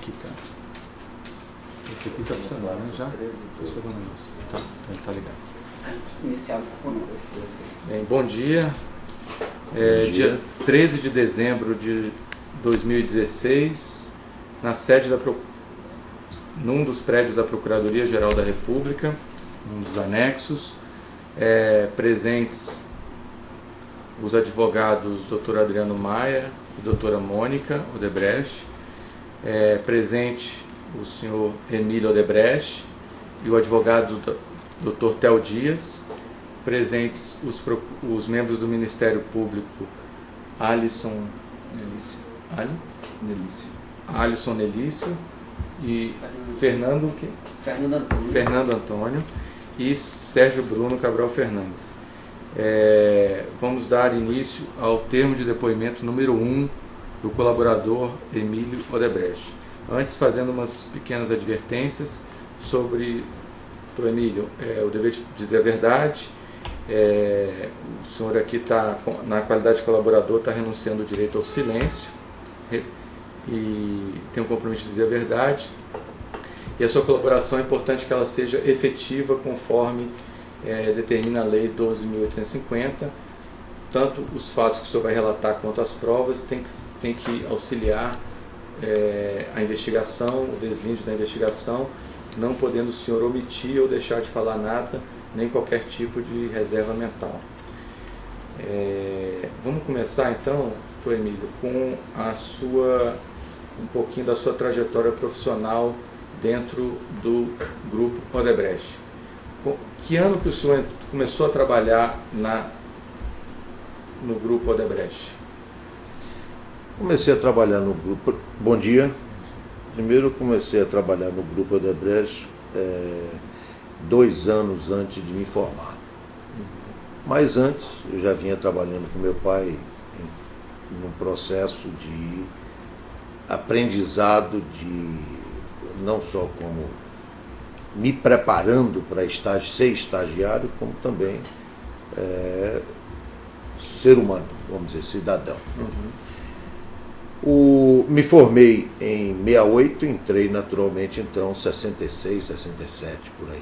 Aqui tá. Esse aqui tá funcionando, né? Já? Tá, então ele tá ligado. Iniciado com Bem, bom dia. Dia 13 de dezembro de 2016, na sede num dos prédios da Procuradoria-Geral da República, um dos anexos, presentes os advogados Dr. Adriano Maia e doutora Mônica Odebrecht, presente o senhor Emílio Odebrecht e o advogado Dr. Theo Dias, presentes os membros do Ministério Público Alisson Nelício e Fernando Antônio e Sérgio Bruno Cabral Fernandes. Vamos dar início ao termo de depoimento número 1 do colaborador Emílio Odebrecht. Antes, fazendo umas pequenas advertências sobre o Emílio, o dever de dizer a verdade. O senhor aqui está, na qualidade de colaborador, está renunciando o direito ao silêncio e tem o compromisso de dizer a verdade. E a sua colaboração é importante que ela seja efetiva conforme determina a Lei 12.850. Tanto os fatos que o senhor vai relatar quanto as provas tem que auxiliar a investigação, o deslinde da investigação, não podendo o senhor omitir ou deixar de falar nada, nem qualquer tipo de reserva mental. Vamos começar então, doutor Emílio, com um pouquinho da sua trajetória profissional dentro do Grupo Odebrecht. Que ano que o senhor começou a trabalhar no Grupo Odebrecht? Comecei a trabalhar no grupo. Bom dia. Primeiro comecei a trabalhar no Grupo Odebrecht 2 anos antes de me formar. Mas antes eu já vinha trabalhando com meu pai num processo de aprendizado, não só como me preparando para ser estagiário, como também ser humano, vamos dizer, cidadão. Me formei em 68, entrei naturalmente então 66, 67, por aí.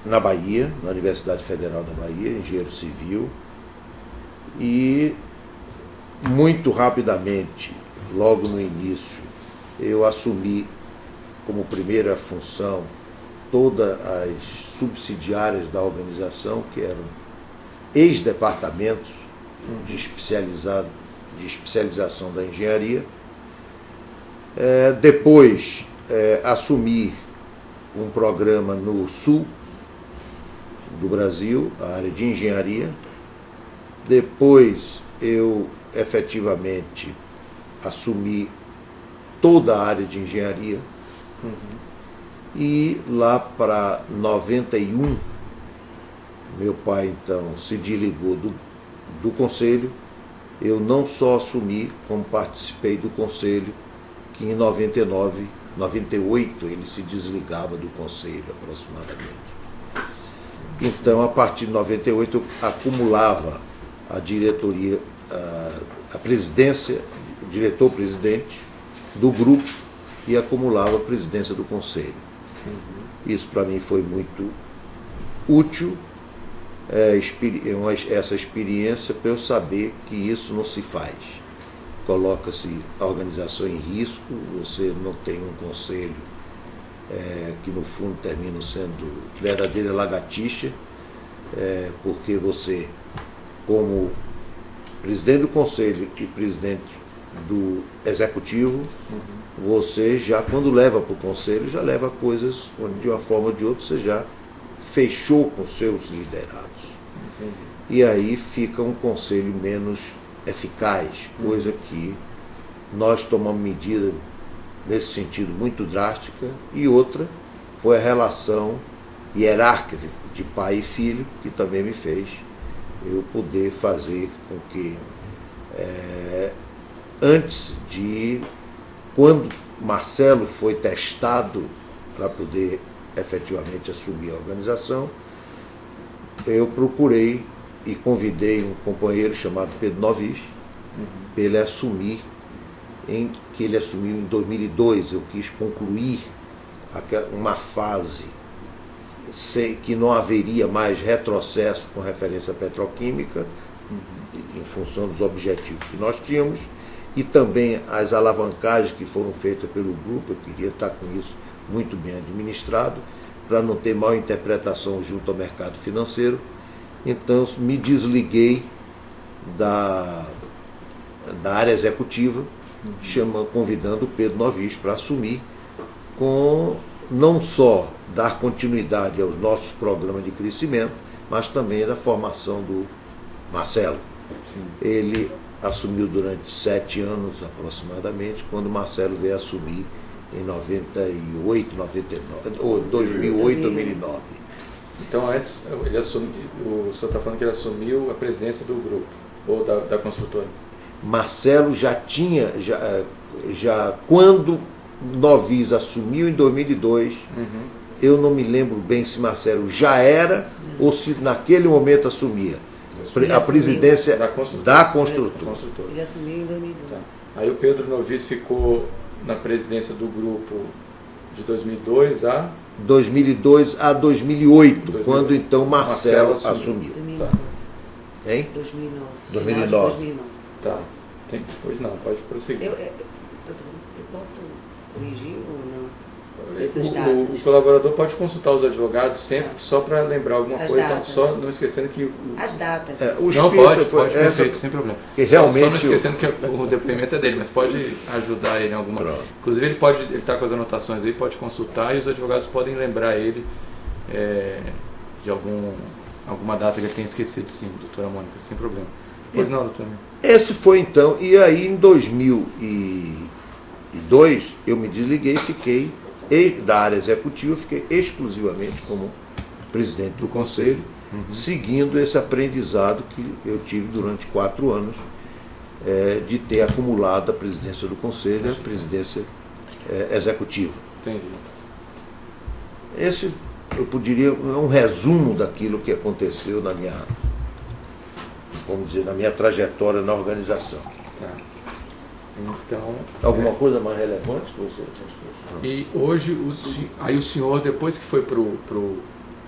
Na Bahia, na Universidade Federal da Bahia, engenheiro civil, e muito rapidamente, logo no início, eu assumi como primeira função todas as subsidiárias da organização, que eram ex-departamentos de especialização da engenharia. Depois assumi um programa no sul do Brasil, a área de engenharia. Depois eu efetivamente assumi toda a área de engenharia. E lá para 91, meu pai então se desligou do conselho. Eu não só assumi, como participei do conselho, que em 98 ele se desligava do conselho aproximadamente. Então, a partir de 98 eu acumulava a diretoria, a presidência, o diretor-presidente do grupo, e acumulava a presidência do conselho. Isso para mim foi muito útil, essa experiência, para eu saber que isso não se faz. Coloca-se a organização em risco, você não tem um conselho que no fundo termina sendo verdadeira lagartixa, porque você, como presidente do conselho e presidente do executivo, você já, quando leva para o conselho, já leva coisas onde de uma forma ou de outra você já fechou com seus liderados. Entendi. E aí fica um conselho menos eficaz, coisa que nós tomamos medida nesse sentido muito drástica. E outra foi a relação hierárquica de pai e filho, que também me fez eu poder fazer com que quando Marcelo foi testado para poder efetivamente assumir a organização, eu procurei e convidei um companheiro chamado Pedro Novis para ele assumir em que ele assumiu em 2002. Eu quis concluir uma fase que não haveria mais retrocesso com referência à petroquímica, em função dos objetivos que nós tínhamos, e também as alavancagens que foram feitas pelo grupo. Eu queria estar com isso muito bem administrado, para não ter mal interpretação junto ao mercado financeiro. Então me desliguei da área executiva, convidando o Pedro Novis para assumir, com não só dar continuidade aos nossos programas de crescimento, mas também da formação do Marcelo. Sim. Ele assumiu durante 7 anos aproximadamente, quando o Marcelo veio assumir em 98, 99, ou 2008, 2009. Então antes, o senhor está falando que ele assumiu a presidência do grupo, ou da construtora? Marcelo já tinha, quando Novis assumiu em 2002, eu não me lembro bem se Marcelo já era ou se naquele momento assumia a presidência da construtora. Ele assumiu em 2002. Tá. Aí o Pedro Novis ficou na presidência do grupo de 2002 a 2008, quando então Marcelo assumiu. 2009. Tá. Hein? 2009. Tá. Pois não, pode prosseguir. Eu posso corrigir ou não? Essas datas. O colaborador pode consultar os advogados sempre, só para lembrar alguma As coisa, então, datas. só não esquecendo que... As datas. Não, pode, perfeito, sem problema. Realmente Só não esquecendo que o depoimento é dele, mas pode ajudar ele em alguma coisa. Inclusive ele está com as anotações aí, pode consultar, e os advogados podem lembrar ele de alguma data que ele tenha esquecido, sim, doutora Mônica, sem problema. Pois não, doutora. Esse foi então, e aí em 2002 eu me desliguei, fiquei da área executiva, fiquei exclusivamente como presidente do conselho, seguindo esse aprendizado que eu tive durante 4 anos, de ter acumulado a presidência do conselho e a presidência executiva. Entendi. Esse, eu poderia, é um resumo daquilo que aconteceu na minha, vamos dizer, na minha trajetória na organização. Tá. Então... Alguma coisa mais relevante que você... E hoje, aí o senhor, depois que foi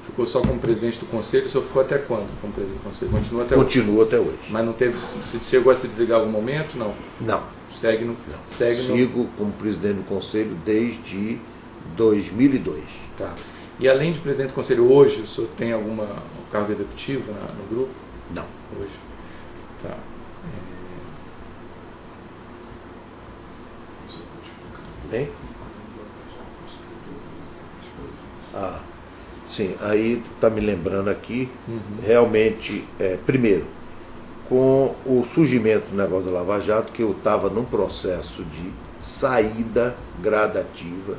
ficou só como presidente do conselho, o senhor ficou até quando como presidente do conselho? Continua até hoje. Mas não teve, você chegou a se desligar em algum momento? Não. Não. Sigo como presidente do conselho desde 2002. Tá. E além de presidente do conselho, hoje o senhor tem algum cargo executivo no grupo? Não. Hoje. Tá. Bem? Sim, aí está me lembrando aqui, realmente, primeiro, com o surgimento do negócio da Lava Jato, que eu estava num processo de saída gradativa,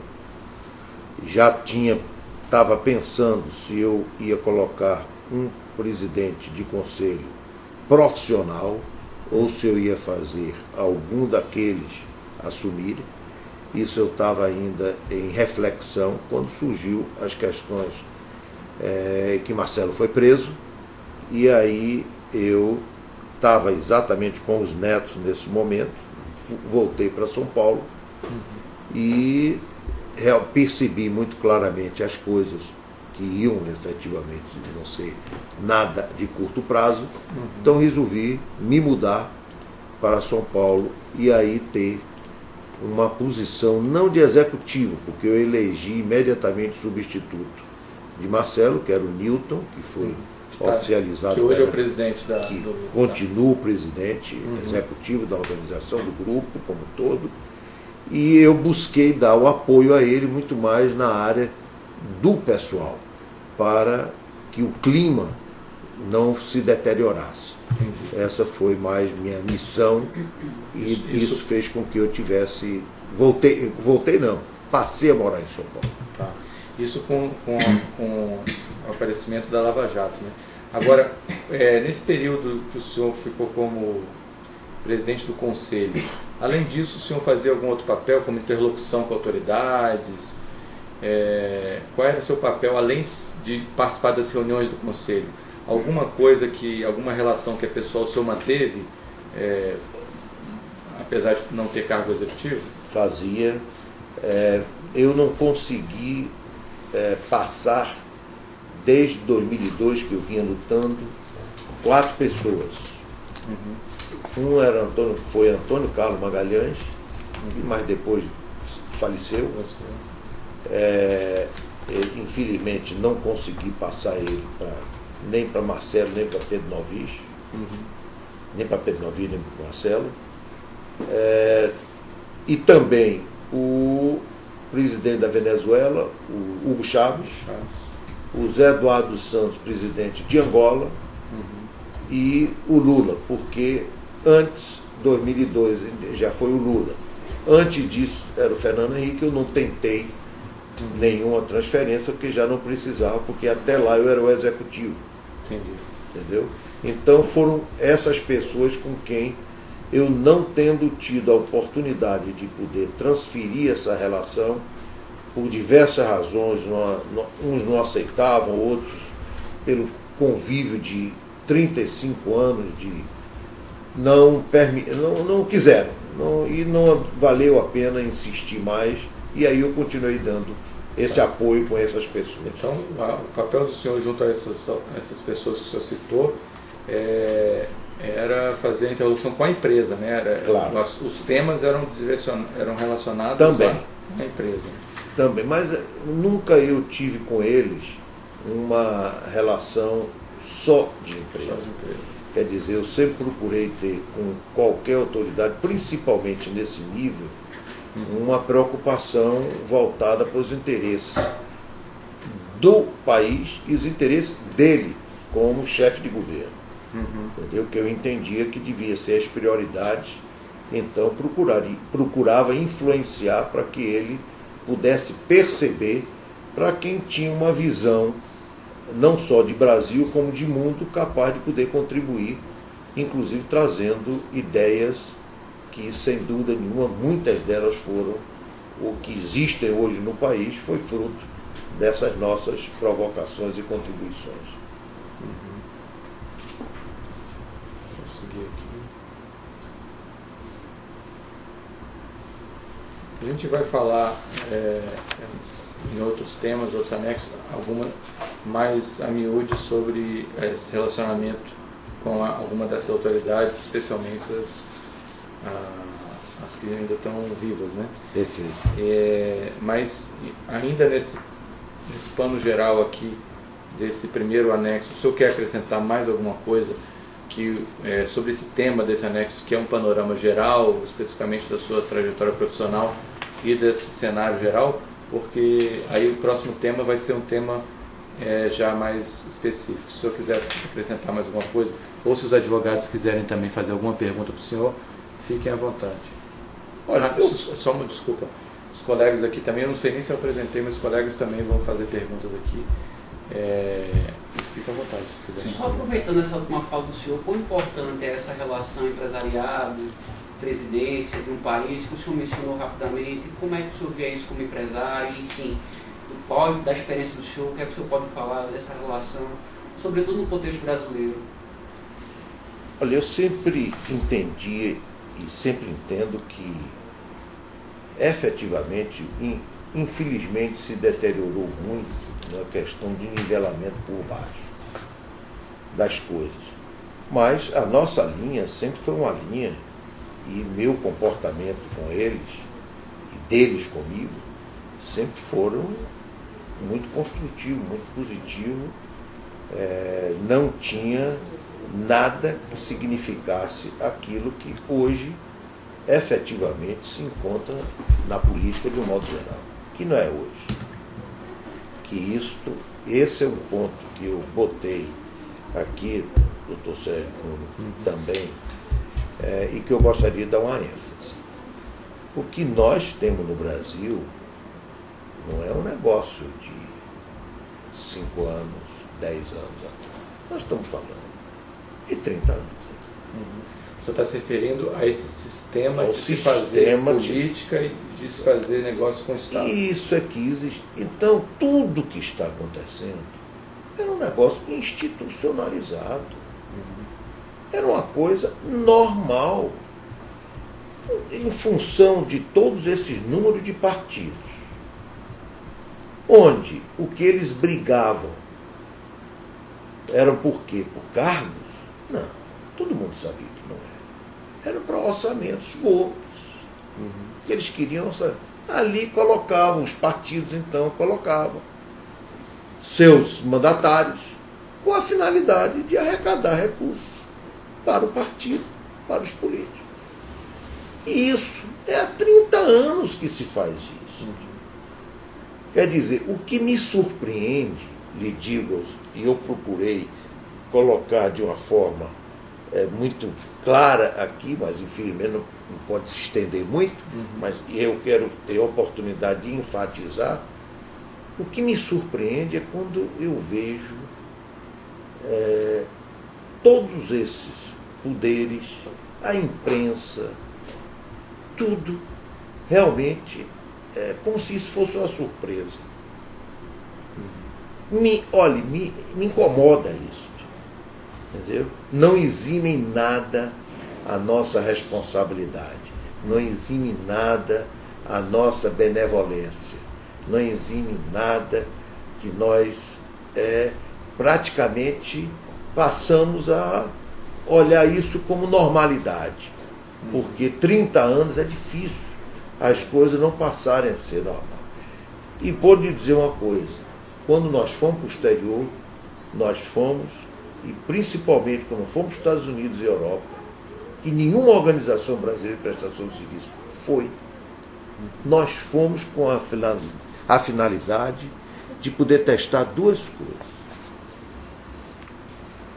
estava pensando se eu ia colocar um presidente de conselho profissional ou se eu ia fazer algum daqueles assumirem. Isso eu estava ainda em reflexão quando surgiu as questões que Marcelo foi preso, e aí eu estava exatamente com os netos nesse momento, voltei para São Paulo e percebi muito claramente as coisas que iam efetivamente não ser nada de curto prazo, então resolvi me mudar para São Paulo e aí ter uma posição não de executivo, porque eu elegi imediatamente substituto de Marcelo, que era o Newton, que foi oficializado. Que hoje é o presidente continua o presidente executivo da organização, do grupo como um todo, e eu busquei dar o apoio a ele muito mais na área do pessoal, para que o clima não se deteriorasse. Entendi. Essa foi mais minha missão, e isso fez com que eu tivesse... Voltei não, passei a morar em São Paulo. Tá. Isso com o aparecimento da Lava Jato, né? Agora, nesse período que o senhor ficou como presidente do conselho, além disso, o senhor fazia algum outro papel, como interlocução com autoridades? Qual era o seu papel, além de participar das reuniões do conselho? Alguma coisa alguma relação que a pessoa o senhor manteve apesar de não ter cargo executivo? Fazia. Eu não consegui passar, desde 2002 que eu vinha lutando, 4 pessoas. Um foi Antônio Carlos Magalhães, mas depois faleceu. Infelizmente não consegui passar ele nem para Marcelo, nem para Pedro Novis, nem para Pedro Novis, nem para Marcelo. E também o presidente da Venezuela, o Hugo Chávez, o Zé Eduardo Santos, presidente de Angola, e o Lula, porque antes, 2002, já foi o Lula. Antes disso, era o Fernando Henrique. Eu não tentei nenhuma transferência, porque já não precisava, porque até lá eu era o executivo. Entendi. Entendeu? Então foram essas pessoas com quem eu, não tendo tido a oportunidade de poder transferir essa relação, por diversas razões, uns não aceitavam, outros pelo convívio de 35 anos, não quiseram, e não valeu a pena insistir mais, e aí eu continuei dando esse apoio com essas pessoas. Então, o papel do senhor junto a essas pessoas que o senhor citou era fazer a interlocução com a empresa, né? Claro. Os temas eram relacionados também à empresa. Também, mas nunca eu tive com eles uma relação só de empresa. Quer dizer, eu sempre procurei ter com qualquer autoridade, principalmente nesse nível, uma preocupação voltada para os interesses do país e os interesses dele como chefe de governo. Entendeu? Que eu entendia que devia ser as prioridades, então procurava influenciar para que ele pudesse perceber, para quem tinha uma visão não só de Brasil como de mundo, capaz de poder contribuir, inclusive trazendo ideias que, sem dúvida nenhuma, muitas delas foram, o que existem hoje no país foi fruto dessas nossas provocações e contribuições. Deixa eu seguir aqui. A gente vai falar em outros temas, outros anexos, alguma mais a miúde sobre esse relacionamento com alguma dessas autoridades, especialmente as que ainda estão vivas, né? Perfeito. Mas ainda nesse plano geral aqui, desse primeiro anexo, o senhor quer acrescentar mais alguma coisa sobre esse tema desse anexo, que é um panorama geral, especificamente da sua trajetória profissional e desse cenário geral? Porque aí o próximo tema vai ser um tema já mais específico. Se o senhor quiser acrescentar mais alguma coisa, ou se os advogados quiserem também fazer alguma pergunta para o senhor, fiquem à vontade. Olha, só uma desculpa. Os colegas aqui também, eu não sei nem se eu apresentei, mas os colegas também vão fazer perguntas aqui. Fica à vontade, se quiser. Só aproveitando essa última fala do senhor, quão importante é essa relação empresariado, presidência de um país, que o senhor mencionou rapidamente, como é que o senhor vê isso como empresário, enfim, da experiência do senhor, o que é que o senhor pode falar dessa relação, sobretudo no contexto brasileiro? Olha, eu sempre entendi e sempre entendo que efetivamente, infelizmente, se deteriorou muito na questão de nivelamento por baixo das coisas. Mas a nossa linha sempre foi uma linha, e meu comportamento com eles, e deles comigo, sempre foram muito construtivo, muito positivo. Não tinha nada que significasse aquilo que hoje efetivamente se encontra na política de um modo geral, que não é hoje. Esse é um ponto que eu botei aqui, doutor Sérgio Bruno, também, e que eu gostaria de dar uma ênfase. O que nós temos no Brasil não é um negócio de 5 anos, 10 anos atrás. Nós estamos falando de 30 anos atrás. O senhor está se referindo a esse sistema Ao de se sistema fazer política e de se fazer negócio com o Estado. Isso é que existe. Então, tudo que está acontecendo era um negócio institucionalizado. Era uma coisa normal. em função de todos esses números de partidos, onde o que eles brigavam eram por quê? Por cargos? Não, todo mundo sabia que não era. Era para orçamentos gordos, que eles queriam orçamentos. Ali colocavam, os partidos então colocavam seus mandatários com a finalidade de arrecadar recursos para o partido, para os políticos. E isso é há 30 anos que se faz isso. Quer dizer, o que me surpreende, lhe digo, e eu procurei colocar de uma forma muito clara aqui, mas infelizmente não pode se estender muito, mas eu quero ter a oportunidade de enfatizar. O que me surpreende é quando eu vejo todos esses poderes, a imprensa, tudo realmente como se isso fosse uma surpresa. Me incomoda isso. Entendeu? Não exime em nada a nossa responsabilidade, não exime nada a nossa benevolência, não exime nada que nós praticamente passamos a olhar isso como normalidade, porque 30 anos é difícil as coisas não passarem a ser normal. E vou lhe dizer uma coisa, quando nós fomos para o exterior, nós fomos, e principalmente quando fomos para os Estados Unidos e Europa, que nenhuma organização brasileira de prestação de serviço foi, nós fomos com a finalidade de poder testar duas coisas.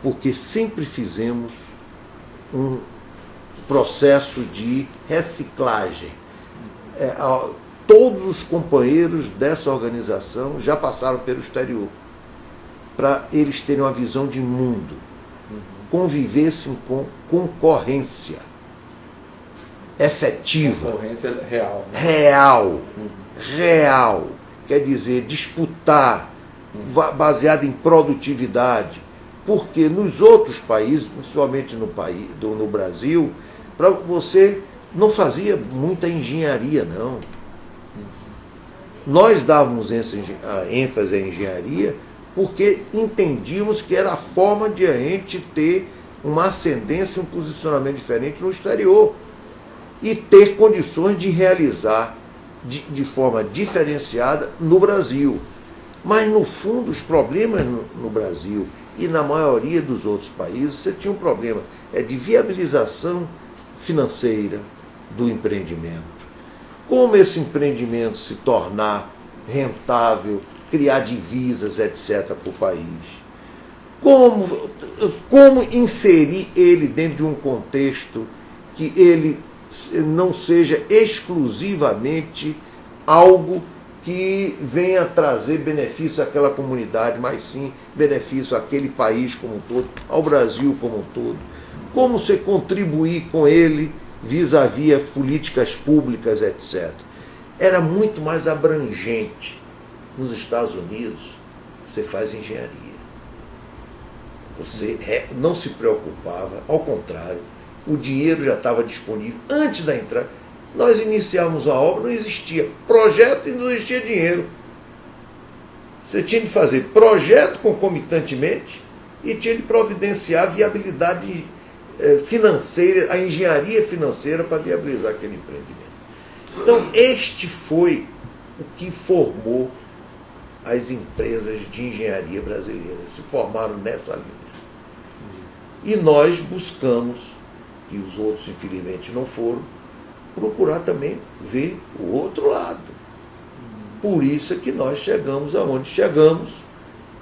Porque sempre fizemos um processo de reciclagem. Todos os companheiros dessa organização já passaram pelo exterior, para eles terem uma visão de mundo, convivessem com concorrência efetiva. Concorrência real. Né? Real. Quer dizer, disputar baseado em produtividade. Porque nos outros países, principalmente no Brasil, para você não fazia muita engenharia, não. Nós dávamos ênfase à engenharia porque entendíamos que era a forma de a gente ter uma ascendência, um posicionamento diferente no exterior e ter condições de realizar de forma diferenciada no Brasil. Mas, no fundo, os problemas no Brasil e na maioria dos outros países, você tinha um problema de viabilização financeira do empreendimento. Como esse empreendimento se tornar rentável, criar divisas, etc., para o país. Como inserir ele dentro de um contexto que ele não seja exclusivamente algo que venha trazer benefício àquela comunidade, mas sim benefício àquele país como um todo, ao Brasil como um todo. Como você contribuir com ele vis-à-vis políticas públicas, etc. Era muito mais abrangente. Nos Estados Unidos, você faz engenharia. Você não se preocupava, ao contrário, o dinheiro já estava disponível antes da entrada. Nós iniciamos a obra, não existia projeto e não existia dinheiro. Você tinha de fazer projeto concomitantemente e tinha de providenciar a viabilidade financeira, a engenharia financeira para viabilizar aquele empreendimento. Então, este foi o que formou as empresas de engenharia brasileiras, se formaram nessa linha. E nós buscamos, que os outros infelizmente não foram, procurar também ver o outro lado. Por isso é que nós chegamos aonde chegamos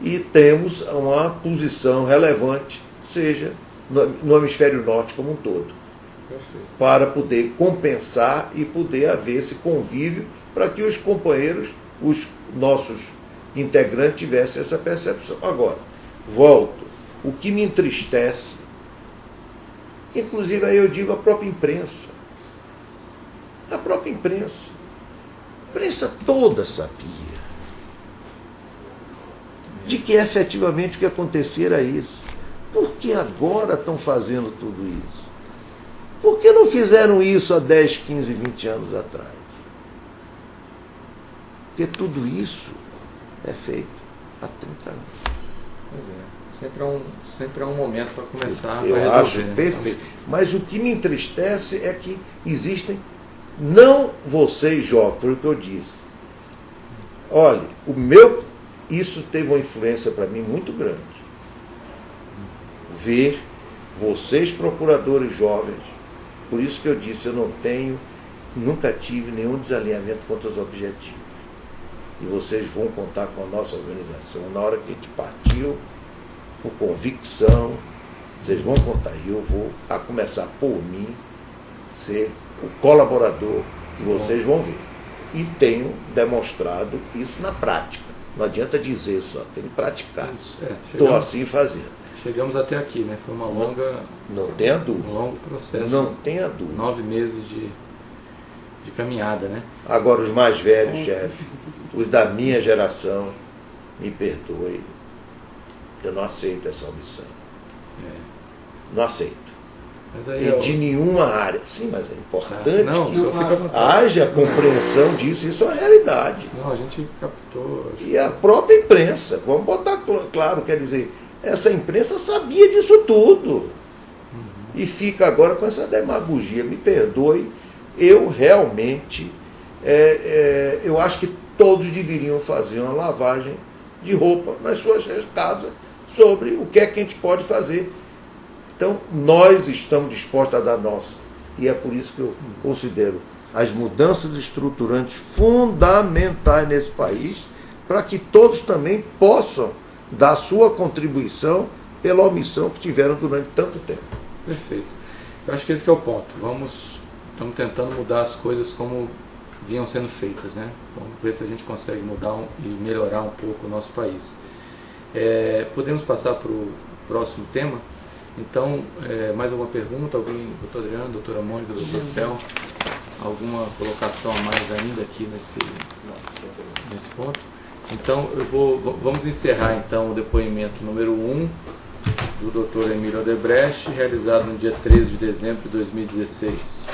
e temos uma posição relevante, seja no hemisfério norte como um todo. Perfeito. Para poder compensar e poder haver esse convívio para que os companheiros, os nossos integrantes tivessem essa percepção. Agora, volto. O que me entristece, inclusive aí eu digo a própria imprensa. A própria imprensa. A imprensa toda sabia de que efetivamente o que acontecia era isso. Por que agora estão fazendo tudo isso? Por que não fizeram isso há 10, 15, 20 anos atrás? Porque tudo isso é feito há 30 anos. Pois é. Sempre é um momento para começar Eu a resolver, acho né? perfeito. Mas o que me entristece é que existem, não vocês jovens, pelo que eu disse. Olha, isso teve uma influência para mim muito grande. Ver vocês procuradores jovens, por isso que eu disse, nunca tive nenhum desalinhamento contra os objetivos. E vocês vão contar com a nossa organização. Na hora que a gente partiu, por convicção, vocês vão contar. E eu vou, a começar por mim, ser o colaborador que vocês vão ver. E tenho demonstrado isso na prática. Não adianta dizer só, tem que praticar. Estou assim fazendo. Chegamos até aqui, né? Foi uma longa... Não tenha dúvida. Um longo processo. Não tenha dúvida. 9 meses de caminhada, né? Agora, os mais velhos, chefe, os da minha geração, me perdoe, eu não aceito essa omissão. Não aceito. Mas aí E de nenhuma área. Sim, mas é importante que haja compreensão disso. Isso é uma realidade. Não, a gente captou. E a própria imprensa, vamos botar claro, quer dizer, essa imprensa sabia disso tudo. E fica agora com essa demagogia. Me perdoe, eu realmente, eu acho que todos deveriam fazer uma lavagem de roupa nas suas casas sobre o que é que a gente pode fazer. Então, nós estamos dispostos a dar nosso. E é por isso que eu considero as mudanças estruturantes fundamentais nesse país, para que todos também possam dar sua contribuição pela omissão que tiveram durante tanto tempo. Perfeito. Eu acho que esse que é o ponto. Estamos tentando mudar as coisas como vinham sendo feitas, né? Vamos ver se a gente consegue mudar e melhorar um pouco o nosso país. Podemos passar para o próximo tema? Então, mais alguma pergunta? Alguém, doutor Adriano, doutora Mônica, doutor Theo, alguma colocação a mais ainda aqui nesse ponto? Então, vamos encerrar então o depoimento número 1 do doutor Emílio Odebrecht, realizado no dia 13 de dezembro de 2016.